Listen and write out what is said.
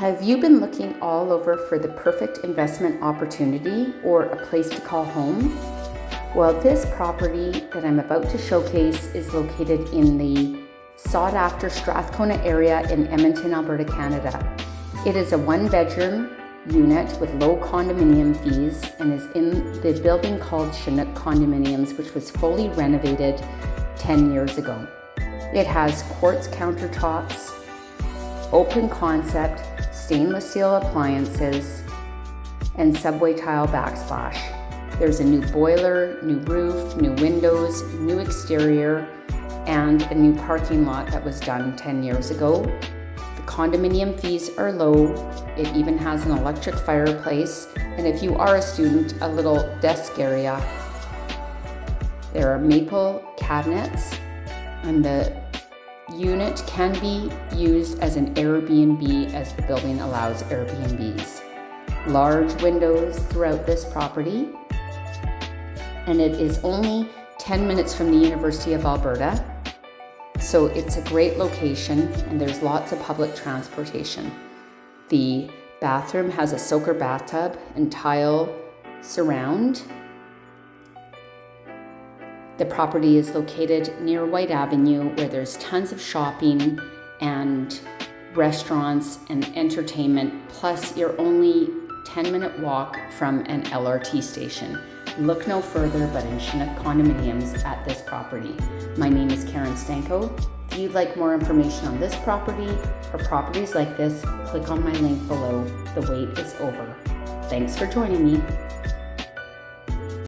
Have you been looking all over for the perfect investment opportunity or a place to call home? Well, this property that I'm about to showcase is located in the sought-after Strathcona area in Edmonton, Alberta, Canada. It is a one-bedroom unit with low condominium fees and is in the building called Chinook Condominiums, which was fully renovated 10 years ago. It has quartz countertops, open concept, stainless steel appliances, and subway tile backsplash. There's a new boiler, new roof, new windows, new exterior, and a new parking lot that was done 10 years ago. The condominium fees are low. It even has an electric fireplace, and if you are a student, a little desk area. There are maple cabinets, and the unit can be used as an Airbnb as the building allows Airbnbs. Large windows throughout this property, and it is only 10 minutes from the University of Alberta, so it's a great location and there's lots of public transportation. The bathroom has a soaker bathtub and tile surround. The property is located near Whyte Avenue, where there's tons of shopping and restaurants and entertainment, plus you're only 10-minute walk from an LRT station. Look no further but in Chinook Condominiums at this property. My name is Karen Stanko. If you'd like more information on this property or properties like this, click on my link below. The wait is over. Thanks for joining me.